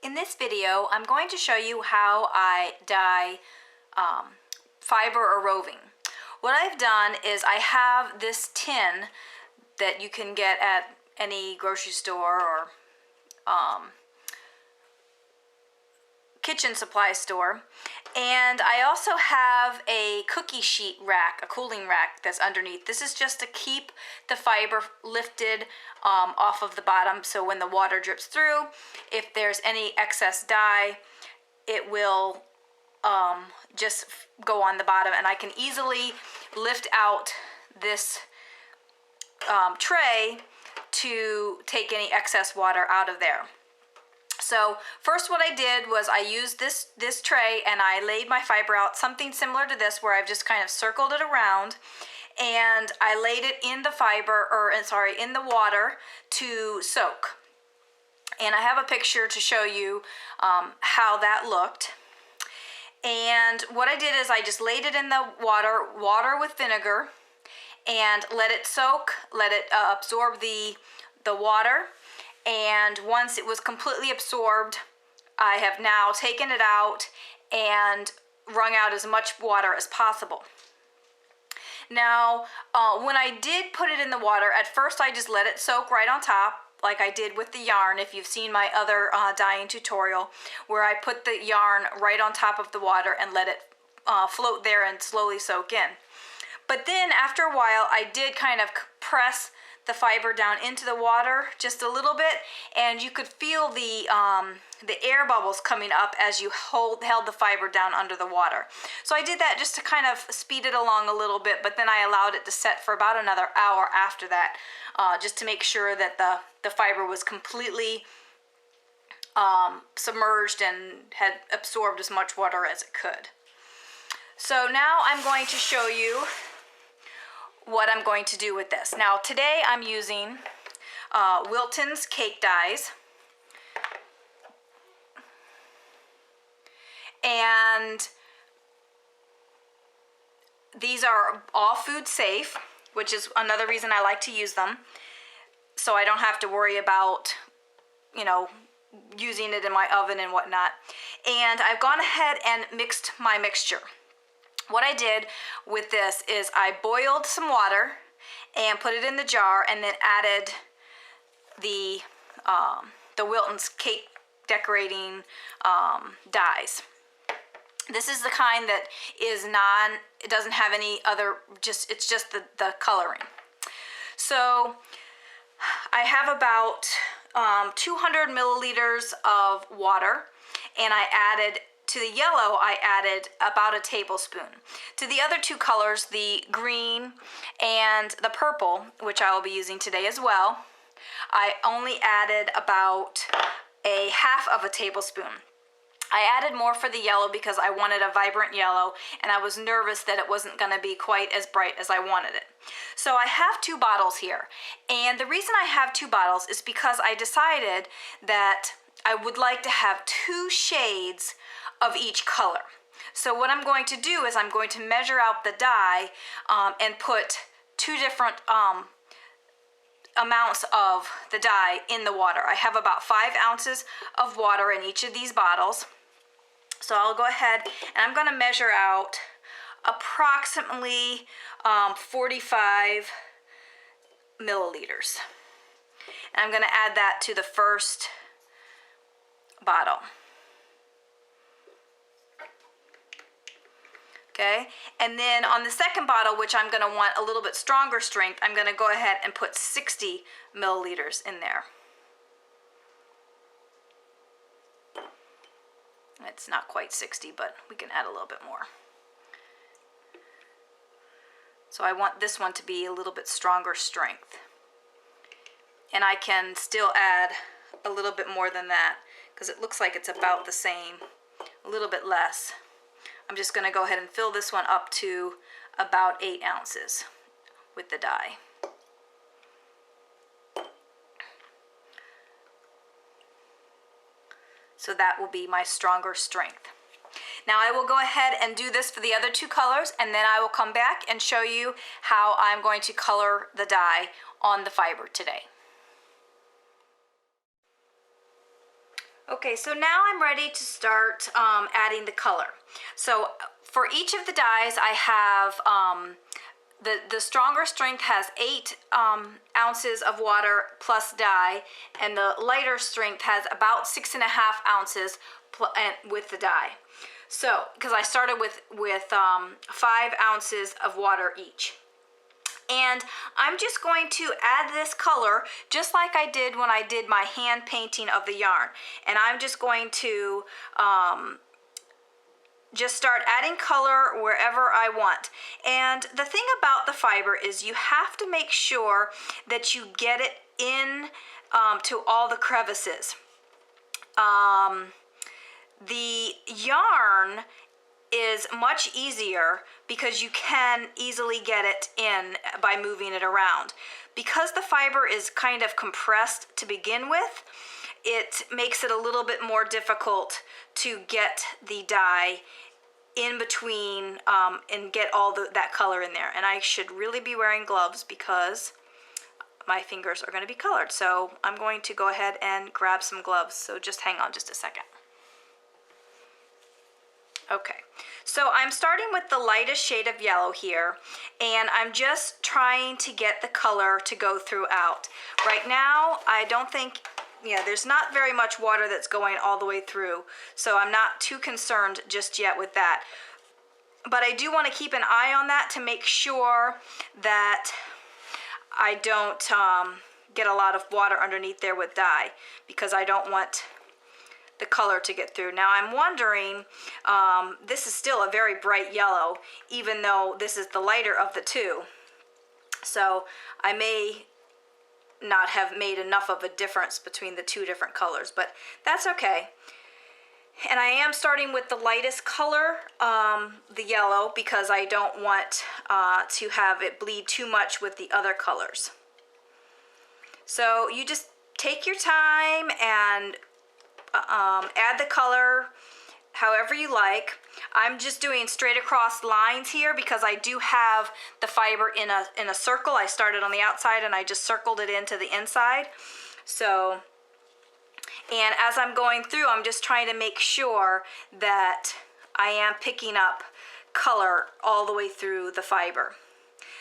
In this video, I'm going to show you how I dye fiber or roving. What I've done is I have this tin that you can get at any grocery store or kitchen supply store, and I also have a cookie sheet rack, a cooling rack that's underneath. This is just to keep the fiber lifted off of the bottom, so when the water drips through, if there's any excess dye, it will just go on the bottom, and I can easily lift out this tray to take any excess water out of there. So first what I did was I used this tray and I laid my fiber out, something similar to this, where I've just kind of circled it around, and I laid it in the in the water to soak. And I have a picture to show you how that looked. And what I did is I just laid it in the water with vinegar, and let it soak, let it absorb the water. And once it was completely absorbed, I have now taken it out and wrung out as much water as possible. Now, when I did put it in the water, at first I just let it soak right on top, like I did with the yarn. If you've seen my other dyeing tutorial, where I put the yarn right on top of the water and let it float there and slowly soak in. But then after a while, I did kind of press the fiber down into the water just a little bit, and you could feel the air bubbles coming up as you held the fiber down under the water. So I did that just to kind of speed it along a little bit, but then I allowed it to set for about another hour after that, just to make sure that the fiber was completely submerged and had absorbed as much water as it could. So now I'm going to show you what I'm going to do with this. Now today I'm using Wilton's cake dyes, and these are all food safe, which is another reason I like to use them, so I don't have to worry about, you know, using it in my oven and whatnot. And I've gone ahead and mixed my mixture. What I did with this is I boiled some water and put it in the jar, and then added the Wilton's cake decorating dyes. This is the kind that is it doesn't have any other, it's just the coloring. So I have about 200 milliliters of water, and to the yellow, I added about a tablespoon. To the other two colors, the green and the purple, which I will be using today as well, I only added about a half of a tablespoon. I added more for the yellow because I wanted a vibrant yellow, and I was nervous that it wasn't going to be quite as bright as I wanted it. So I have two bottles here, and the reason I have two bottles is because I decided that I would like to have two shades of each color. So what I'm going to do is I'm going to measure out the dye and put two different amounts of the dye in the water. I have about 5 ounces of water in each of these bottles. So I'll go ahead and I'm going to measure out approximately 45 milliliters. And I'm going to add that to the first bottle. Okay, and then on the second bottle, which I'm going to want a little bit stronger strength, I'm going to go ahead and put 60 milliliters in there. It's not quite 60, but we can add a little bit more. So I want this one to be a little bit stronger strength. And I can still add a little bit more than that, because it looks like it's about the same, a little bit less. I'm just going to go ahead and fill this one up to about 8 ounces with the dye. So that will be my stronger strength. Now I will go ahead and do this for the other two colors, and then I will come back and show you how I'm going to color the dye on the fiber today. Okay, so now I'm ready to start adding the color. So for each of the dyes, I have the stronger strength has 8 ounces of water plus dye, and the lighter strength has about 6.5 ounces with the dye. So, because I started with 5 ounces of water each. And I'm just going to add this color just like I did when I did my hand painting of the yarn. And I'm just going to just start adding color wherever I want. And the thing about the fiber is you have to make sure that you get it in to all the crevices. The yarn is much easier because you can easily get it in by moving it around. Because the fiber is kind of compressed to begin with, it makes it a little bit more difficult to get the dye in between and get all that color in there. And I should really be wearing gloves because my fingers are going to be colored. So I'm going to go ahead and grab some gloves. So just hang on just a second. Okay, so I'm starting with the lightest shade of yellow here, and I'm just trying to get the color to go throughout. Right now, I don't think, there's not very much water that's going all the way through, so I'm not too concerned just yet with that. But I do want to keep an eye on that to make sure that I don't get a lot of water underneath there with dye, because I don't want the color to get through. Now I'm wondering, this is still a very bright yellow, even though this is the lighter of the two. So I may not have made enough of a difference between the two different colors, but that's okay. And I am starting with the lightest color, the yellow, because I don't want to have it bleed too much with the other colors. So you just take your time and add the color however you like. I'm just doing straight across lines here because I do have the fiber in a circle. I started on the outside and I just circled it into the inside. So, and as I'm going through, I'm just trying to make sure that I am picking up color all the way through the fiber.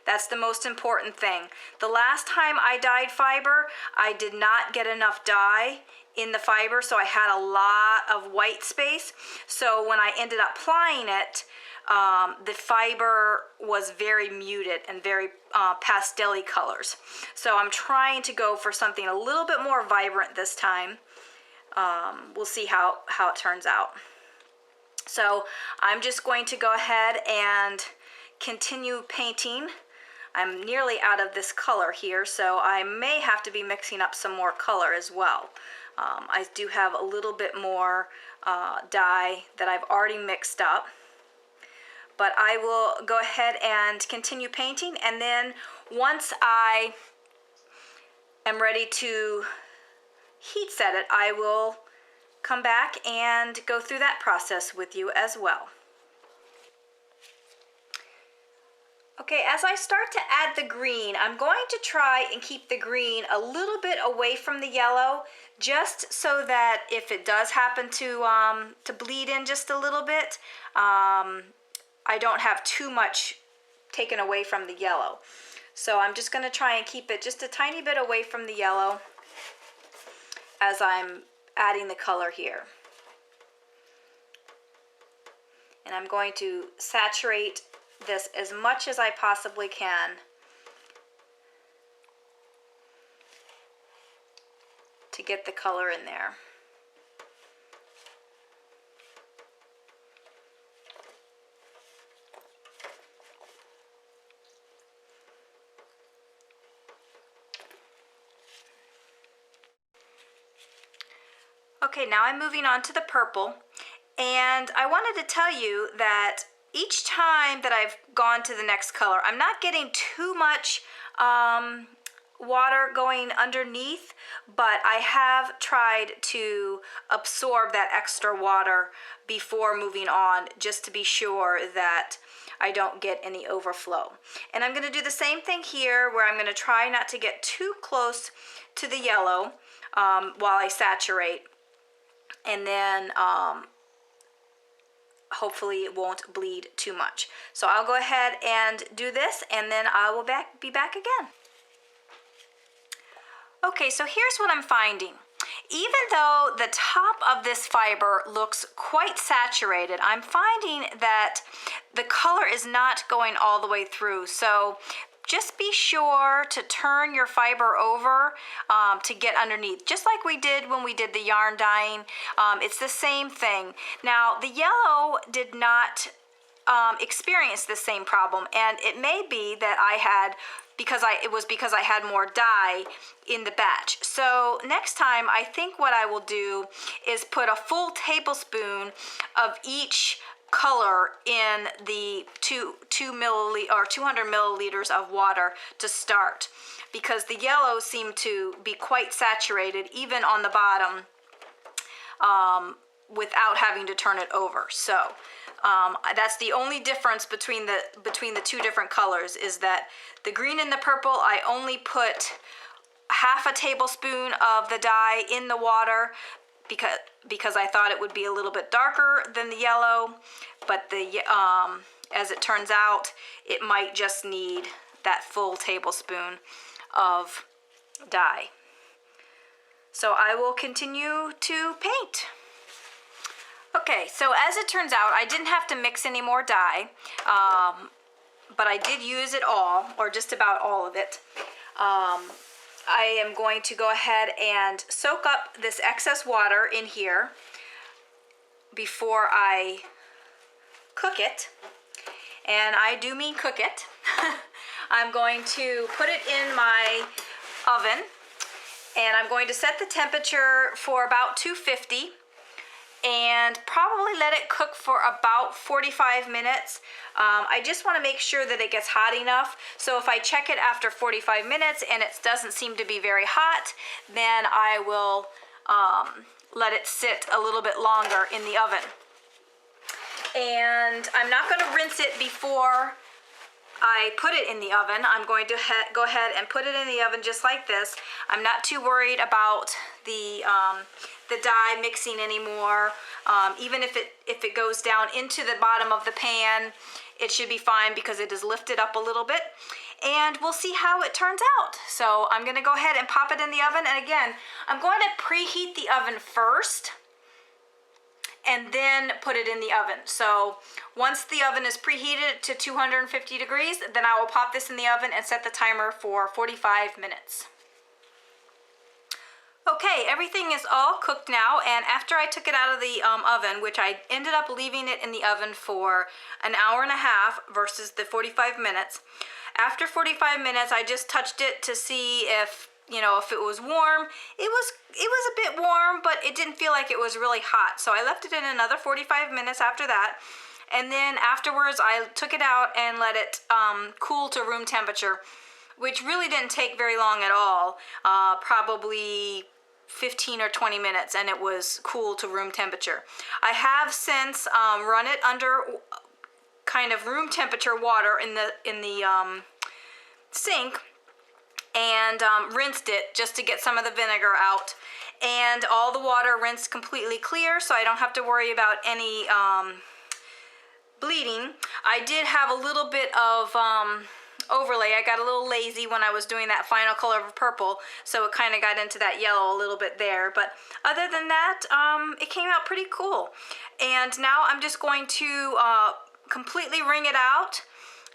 That's the most important thing. The last time I dyed fiber, I did not get enough dye in the fiber, so I had a lot of white space. So when I ended up applying it, the fiber was very muted and very pastel-y colors. So I'm trying to go for something a little bit more vibrant this time. We'll see how it turns out. So I'm just going to go ahead and continue painting. I'm nearly out of this color here, so I may have to be mixing up some more color as well. I do have a little bit more dye that I've already mixed up, but I will go ahead and continue painting, and then once I am ready to heat set it, I will come back and go through that process with you as well. Okay, as I start to add the green, I'm going to try and keep the green a little bit away from the yellow, just so that if it does happen to bleed in just a little bit, I don't have too much taken away from the yellow. So I'm just going to try and keep it just a tiny bit away from the yellow as I'm adding the color here. And I'm going to saturate this as much as I possibly can. To get the color in there. Okay, now I'm moving on to the purple, and I wanted to tell you that each time that I've gone to the next color, I'm not getting too much water going underneath, but I have tried to absorb that extra water before moving on, just to be sure that I don't get any overflow. And I'm going to do the same thing here, where I'm going to try not to get too close to the yellow while I saturate. and then hopefully it won't bleed too much. So I'll go ahead and do this, and then I will be back again. Okay, so here's what I'm finding. Even though the top of this fiber looks quite saturated, I'm finding that the color is not going all the way through. So just be sure to turn your fiber over to get underneath, just like we did when we did the yarn dyeing. It's the same thing. Now, the yellow did not experience the same problem, and it may be that I had because I had more dye in the batch. So next time, I think what I will do is put a full tablespoon of each color in the 200 milliliters of water to start, because the yellows seem to be quite saturated even on the bottom without having to turn it over. So that's the only difference between the two different colors, is that the green and the purple, I only put half a tablespoon of the dye in the water because I thought it would be a little bit darker than the yellow, but as it turns out, it might just need that full tablespoon of dye. So I will continue to paint. Okay, so as it turns out, I didn't have to mix any more dye, but I did use it all, or just about all of it. I am going to go ahead and soak up this excess water in here before I cook it. And I do mean cook it. I'm going to put it in my oven, and I'm going to set the temperature for about 250 and probably let it cook for about 45 minutes. I just want to make sure that it gets hot enough. So if I check it after 45 minutes and it doesn't seem to be very hot, then I will let it sit a little bit longer in the oven. And I'm not going to rinse it before I put it in the oven. I'm going to go ahead and put it in the oven just like this. I'm not too worried about the dye mixing anymore. Even if it goes down into the bottom of the pan, it should be fine because it is lifted up a little bit. And we'll see how it turns out. So I'm going to go ahead and pop it in the oven. And again, I'm going to preheat the oven first and then put it in the oven. So once the oven is preheated to 250 degrees, then I will pop this in the oven and set the timer for 45 minutes. Okay, everything is all cooked now, and after I took it out of the oven, which I ended up leaving it in the oven for an hour and a half versus the 45 minutes, after 45 minutes I just touched it to see if it was warm. It was a bit warm, but it didn't feel like it was really hot. So I left it in another 45 minutes after that. And then afterwards, I took it out and let it cool to room temperature, which really didn't take very long at all. Probably 15 or 20 minutes, and it was cool to room temperature. I have since run it under kind of room temperature water in the sink, and rinsed it just to get some of the vinegar out, and all the water rinsed completely clear, so I don't have to worry about any bleeding. I did have a little bit of overlay. I got a little lazy when I was doing that final color of purple, so it kind of got into that yellow a little bit there, but other than that, it came out pretty cool. And now I'm just going to completely wring it out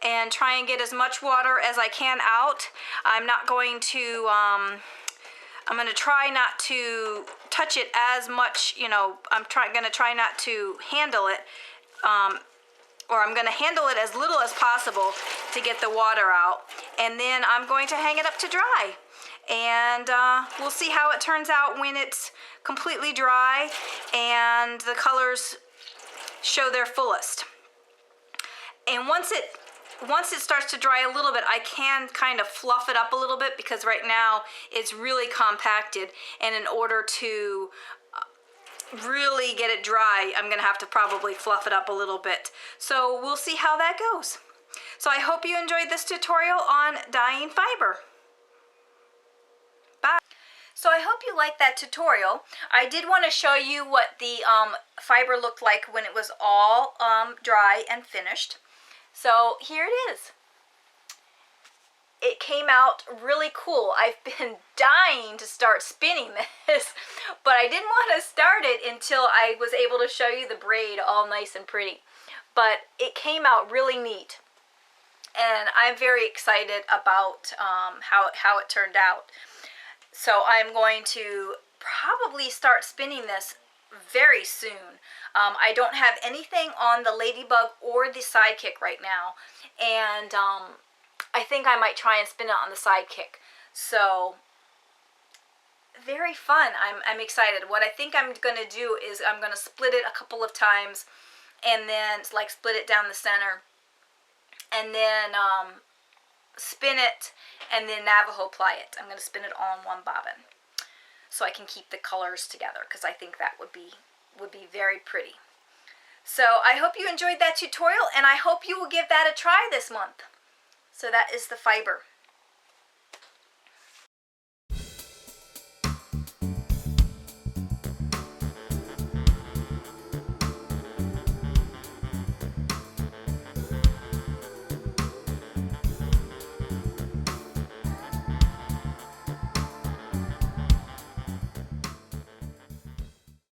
and try and get as much water as I can out. I'm going to try not to touch it as much, I'm going to try not to handle it, or I'm going to handle it as little as possible to get the water out. And then I'm going to hang it up to dry. And we'll see how it turns out when it's completely dry and the colors show their fullest. And once it starts to dry a little bit, I can kind of fluff it up a little bit, because right now it's really compacted, and in order to really get it dry, I'm going to have to probably fluff it up a little bit. So we'll see how that goes. So I hope you enjoyed this tutorial on dyeing fiber. Bye. So I hope you liked that tutorial. I did want to show you what the fiber looked like when it was all dry and finished. So here it is. It came out really cool. I've been dying to start spinning this, but I didn't want to start it until I was able to show you the braid all nice and pretty. But it came out really neat, and I'm very excited about how it turned out. So I'm going to probably start spinning this very soon. I don't have anything on the ladybug or the sidekick right now, and I think I might try and spin it on the sidekick. So very fun. I'm excited. What I think I'm going to do is I'm going to split it a couple of times, and then like split it down the center, and then spin it, and then Navajo ply it. I'm going to spin it all in one bobbin so I can keep the colors together, because I think that would be very pretty. So I hope you enjoyed that tutorial, and I hope you will give that a try this month. So that is the fiber.